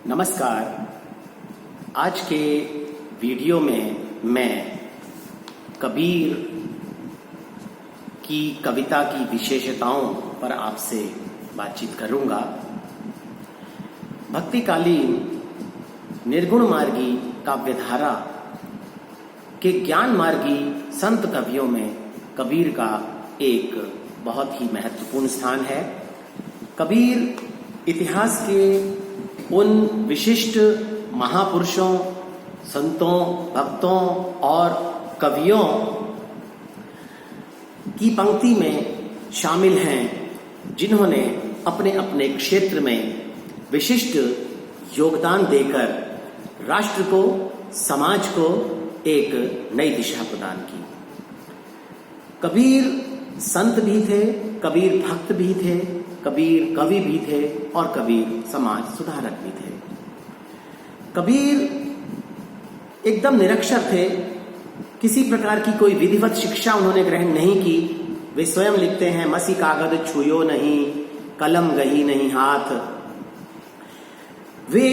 नमस्कार। आज के वीडियो में मैं कबीर की कविता की विशेषताओं पर आपसे बातचीत करूंगा। भक्तिकालीन निर्गुण मार्गी काव्यधारा के ज्ञान मार्गी संत कवियों में कबीर का एक बहुत ही महत्वपूर्ण स्थान है। कबीर इतिहास के उन विशिष्ट महापुरुषों, संतों, भक्तों और कवियों की पंक्ति में शामिल हैं जिन्होंने अपने अपने क्षेत्र में विशिष्ट योगदान देकर राष्ट्र को, समाज को एक नई दिशा प्रदान की। कबीर संत भी थे, कबीर भक्त भी थे, कबीर कवि भी थे और कबीर समाज सुधारक भी थे। कबीर एकदम निरक्षर थे, किसी प्रकार की कोई विधिवत शिक्षा उन्होंने ग्रहण नहीं की। वे स्वयं लिखते हैं, मसी कागज छुयो नहीं, कलम गही नहीं हाथ। वे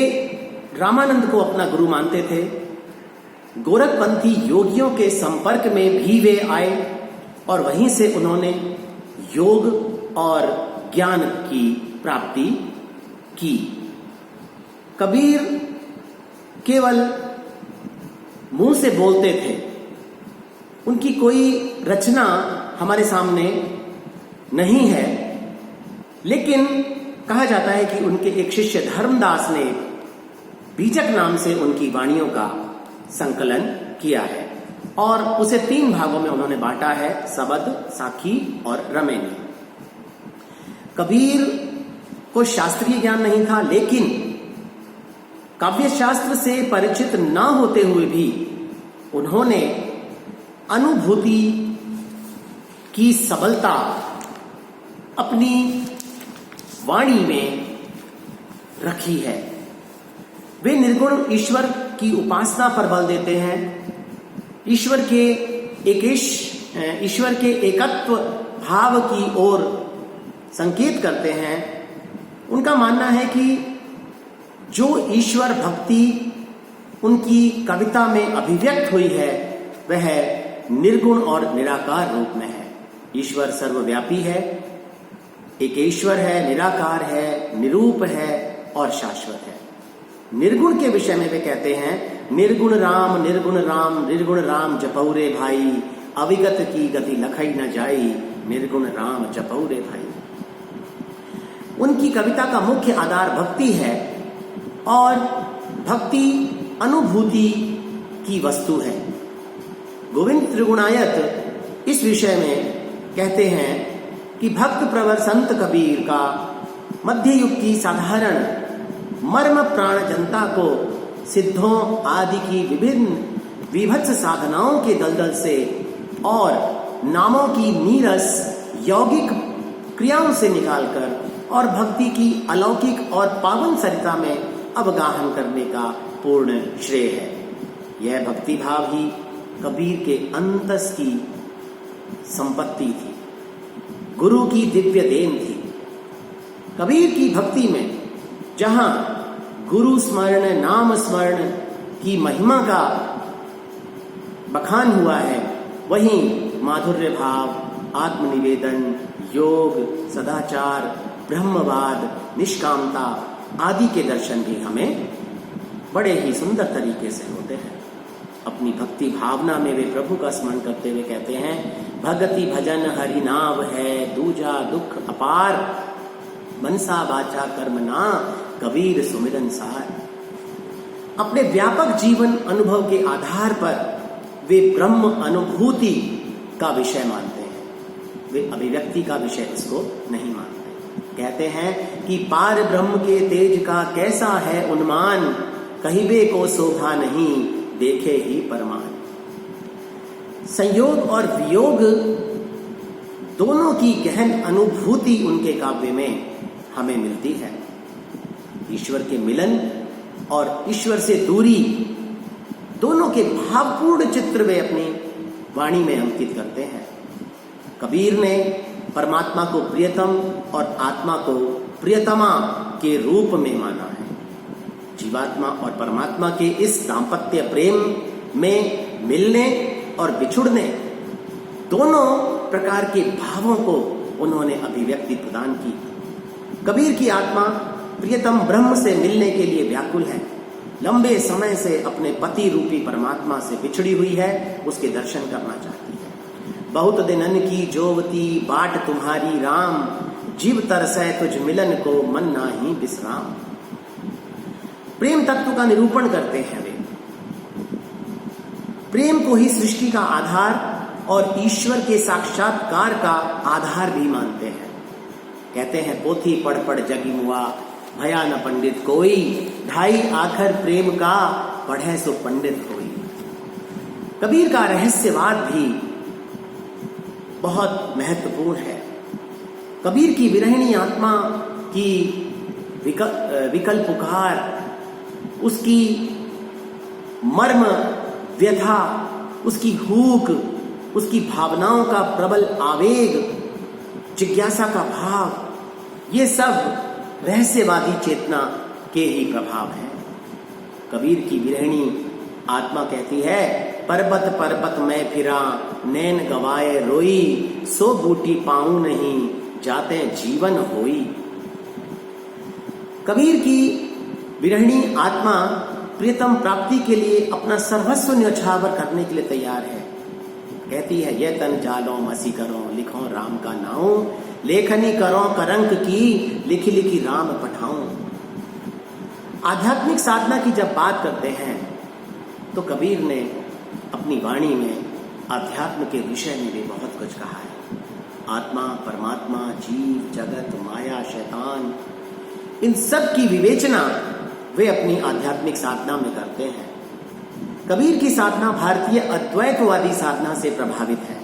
रामानंद को अपना गुरु मानते थे। गोरखपंथी योगियों के संपर्क में भी वे आए और वहीं से उन्होंने योग और ज्ञान की प्राप्ति की। कबीर केवल मुंह से बोलते थे, उनकी कोई रचना हमारे सामने नहीं है, लेकिन कहा जाता है कि उनके एक शिष्य धर्मदास ने बीजक नाम से उनकी वाणियों का संकलन किया है और उसे 3 भागों में उन्होंने बांटा है, सबद, साखी और रमेनी। कबीर को शास्त्रीय ज्ञान नहीं था, लेकिन काव्य शास्त्र से परिचित न होते हुए भी उन्होंने अनुभूति की सबलता अपनी वाणी में रखी है। वे निर्गुण ईश्वर की उपासना पर बल देते हैं, ईश्वर के एकत्व भाव की ओर संकेत करते हैं। उनका मानना है कि जो ईश्वर भक्ति उनकी कविता में अभिव्यक्त हुई है वह निर्गुण और निराकार रूप में है। ईश्वर सर्वव्यापी है, एकेश्वर है, निराकार है, निरूप है और शाश्वत है। निर्गुण के विषय में वे कहते हैं, निर्गुण राम निर्गुण राम जपौरे भाई, अविगत की गति लखई न जाई, निर्गुण राम जपौरे भाई। उनकी कविता का मुख्य आधार भक्ति है और भक्ति अनुभूति की वस्तु है। गोविंद त्रिगुणायत इस विषय में कहते हैं कि भक्त प्रवर संत कबीर का मध्य युग की साधारण मर्म प्राण जनता को सिद्धों आदि की विभिन्न विभत्स साधनाओं के दलदल से और नामों की नीरस यौगिक क्रियाओं से निकालकर और भक्ति की अलौकिक और पावन सरिता में अवगाहन करने का पूर्ण श्रेय है। यह भक्ति भाव ही कबीर के अंतस की संपत्ति थी, गुरु की दिव्य देन थी। कबीर की भक्ति में जहां गुरु स्मरण, नाम स्मरण की महिमा का बखान हुआ है, वहीं माधुर्य भाव, आत्मनिवेदन, योग, सदाचार, ब्रह्मवाद, निष्कामता आदि के दर्शन भी हमें बड़े ही सुंदर तरीके से होते हैं। अपनी भक्ति भावना में वे प्रभु का स्मरण करते हुए कहते हैं, भगति भजन हरि नाव है, दूजा दुख अपार, मनसा वाचा कर्म ना, कबीर सुमिरन सार। अपने व्यापक जीवन अनुभव के आधार पर वे ब्रह्म अनुभूति का विषय मानते हैं, वे अभिव्यक्ति का विषय इसको नहीं मानते। कहते हैं कि पार ब्रह्म के तेज का कैसा है उन्मान, कहिबे को शोभा नहीं, देखे ही परमान। संयोग और वियोग दोनों की गहन अनुभूति उनके काव्य में हमें मिलती है। ईश्वर के मिलन और ईश्वर से दूरी दोनों के भावपूर्ण चित्र वे अपनी वाणी में अंकित करते हैं। कबीर ने परमात्मा को प्रियतम और आत्मा को प्रियतमा के रूप में माना है। जीवात्मा और परमात्मा के इस दाम्पत्य प्रेम में मिलने और बिछुड़ने दोनों प्रकार के भावों को उन्होंने अभिव्यक्ति प्रदान की। कबीर की आत्मा प्रियतम ब्रह्म से मिलने के लिए व्याकुल है, लंबे समय से अपने पति रूपी परमात्मा से बिछड़ी हुई है, उसके दर्शन करना चाहती है। बहुत दिनन की जोवती बाट तुम्हारी राम, जीव तरसै तुझ मिलन को मन नाही विश्राम। प्रेम तत्व का निरूपण करते हैं वे। प्रेम को ही सृष्टि का आधार और ईश्वर के साक्षात्कार का आधार भी मानते हैं। कहते हैं पोथी पढ़ पढ़ जगी मुआ, भया न पंडित कोई, ढाई आखर प्रेम का पढ़े सो पंडित होई। कबीर का रहस्यवाद भी बहुत महत्वपूर्ण है। कबीर की विरहिणी आत्मा की विकल पुकार, उसकी मर्म व्यथा, उसकी हूक, उसकी भावनाओं का प्रबल आवेग, जिज्ञासा का भाव, ये सब रहस्यवादी चेतना के ही प्रभाव है। कबीर की विरहिणी आत्मा कहती है, पर्वत पर्वत मैं फिरा, नैन गवाए रोई, सो बूटी पाऊं नहीं, जाते जीवन होई। कबीर की विरहिणी आत्मा प्रियतम प्राप्ति के लिए अपना सर्वस्व न्यौछावर करने के लिए तैयार है। कहती है, ये तन जालो मसी करो, लिखो राम का नाम, लेखनी करो करंक की, लिखी लिखी राम पठाऊं। आध्यात्मिक साधना की जब बात करते हैं तो कबीर ने अपनी वाणी में आध्यात्म के विषय में भी बहुत कुछ कहा है। आत्मा, परमात्मा, जीव, जगत, माया, शैतान, इन सब की विवेचना वे अपनी आध्यात्मिक साधना में करते हैं। कबीर की साधना भारतीय अद्वैतवादी साधना से प्रभावित है।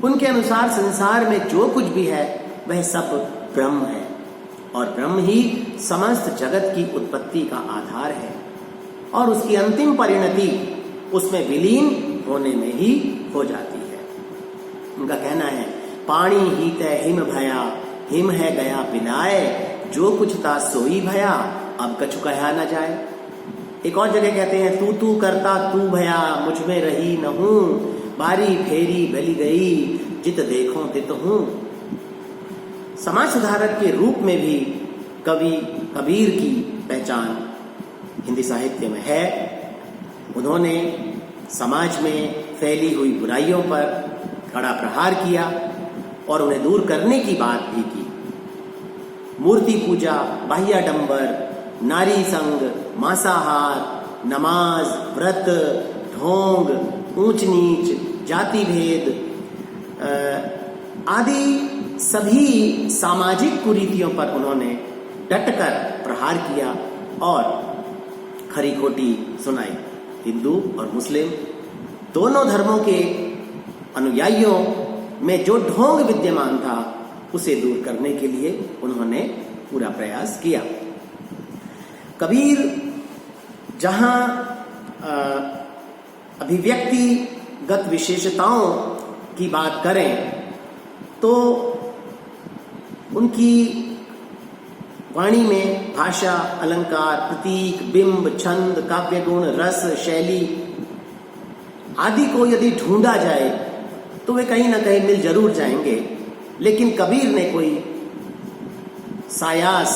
उनके अनुसार संसार में जो कुछ भी है वह सब ब्रह्म है और ब्रह्म ही समस्त जगत की उत्पत्ति का आधार है और उसकी अंतिम परिणति उसमें विलीन होने में ही हो जाती है। उनका कहना है, पानी ही तय हिम भया, हिम है गया पिलाए, जो कुछ ता सोई भया, अब कछु कहा न जाए। एक और जगह कहते हैं, तू तू करता तू भया, मुझ में रही न हूं, बारी फेरी बली गई, जित देखो तित हूं। समाज सुधारक के रूप में भी कबीर की पहचान हिंदी साहित्य में है। उन्होंने समाज में फैली हुई बुराइयों पर कड़ा प्रहार किया और उन्हें दूर करने की बात भी की। मूर्ति पूजा, बाह्याडंबर, नारी संग, मांसाहार, नमाज, व्रत, ढोंग, ऊंच नीच, जाति भेद आदि सभी सामाजिक कुरीतियों पर उन्होंने डटकर प्रहार किया और खरी खोटी सुनाई। हिंदू और मुस्लिम दोनों धर्मों के अनुयायियों में जो ढोंग विद्यमान था उसे दूर करने के लिए उन्होंने पूरा प्रयास किया। कबीर जहां अभिव्यक्तिगत विशेषताओं की बात करें तो उनकी वाणी में भाषा, अलंकार, प्रतीक, बिंब, छंद, काव्य गुण, रस, शैली आदि को यदि ढूंढा जाए तो वे कहीं ना कहीं मिल जरूर जाएंगे, लेकिन कबीर ने कोई सायास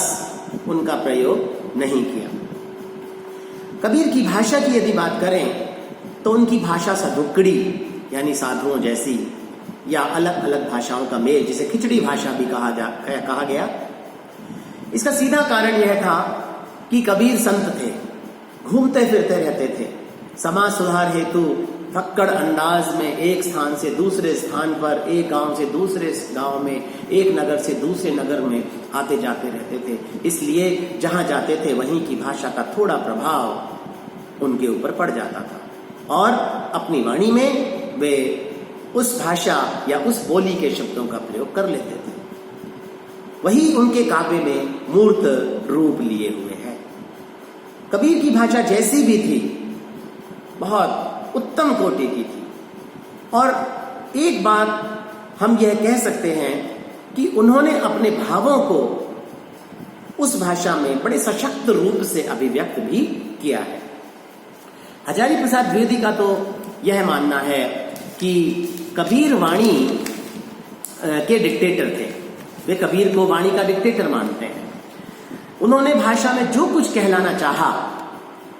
उनका प्रयोग नहीं किया। कबीर की भाषा की यदि बात करें तो उनकी भाषा सदुक्कड़ी यानी साधुओं जैसी या अलग अलग भाषाओं का मेल, जिसे खिचड़ी भाषा भी कहा गया। इसका सीधा कारण यह था कि कबीर संत थे, घूमते फिरते रहते थे। समाज सुधार हेतु फक्कड़ अंदाज में एक स्थान से दूसरे स्थान पर, एक गांव से दूसरे गांव में, एक नगर से दूसरे नगर में आते जाते रहते थे। इसलिए जहां जाते थे वहीं की भाषा का थोड़ा प्रभाव उनके ऊपर पड़ जाता था और अपनी वाणी में वे उस भाषा या उस बोली के शब्दों का प्रयोग कर लेते थे। वही उनके काव्य में मूर्त रूप लिए हुए है। कबीर की भाषा जैसी भी थी बहुत उत्तम कोटि की थी और एक बात हम यह कह सकते हैं कि उन्होंने अपने भावों को उस भाषा में बड़े सशक्त रूप से अभिव्यक्त भी किया है। हजारी प्रसाद द्विवेदी का तो यह मानना है कि कबीर वाणी के डिक्टेटर थे। वे कबीर को वाणी का डिक्टेटर मानते हैं। उन्होंने भाषा में जो कुछ कहलाना चाहा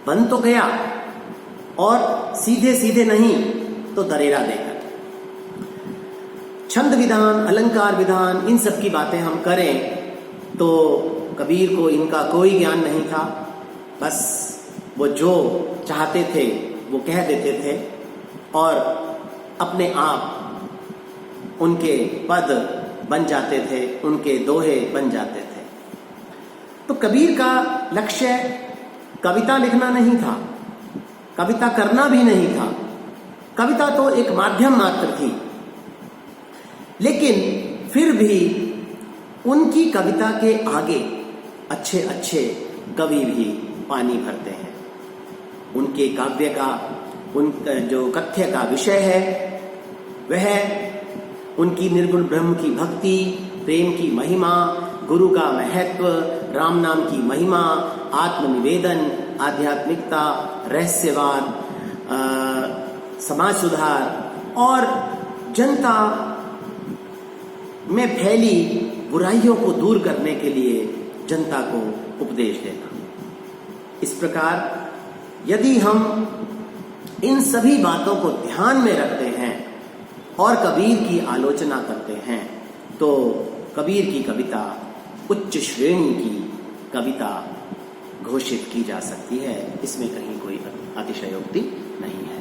बन तो गया, और सीधे सीधे नहीं तो दरेरा देकर। छंद विधान, अलंकार विधान, इन सब की बातें हम करें तो कबीर को इनका कोई ज्ञान नहीं था। बस वो जो चाहते थे वो कह देते थे और अपने आप उनके पद बन जाते थे, उनके दोहे बन जाते थे। तो कबीर का लक्ष्य कविता लिखना नहीं था, कविता करना भी नहीं था। कविता तो एक माध्यम मात्र थी, लेकिन फिर भी उनकी कविता के आगे अच्छे अच्छे कवि भी पानी भरते हैं। उनके काव्य का जो कथ्य का विषय है वह उनकी निर्गुण ब्रह्म की भक्ति, प्रेम की महिमा, गुरु का महत्व, राम नाम की महिमा, आत्मनिवेदन, आध्यात्मिकता, रहस्यवाद, समाज सुधार और जनता में फैली बुराइयों को दूर करने के लिए जनता को उपदेश देना। इस प्रकार यदि हम इन सभी बातों को ध्यान में रखते हैं और कबीर की आलोचना करते हैं तो कबीर की कविता उच्च श्रेणी की कविता घोषित की जा सकती है। इसमें कहीं कोई अतिशयोक्ति नहीं है।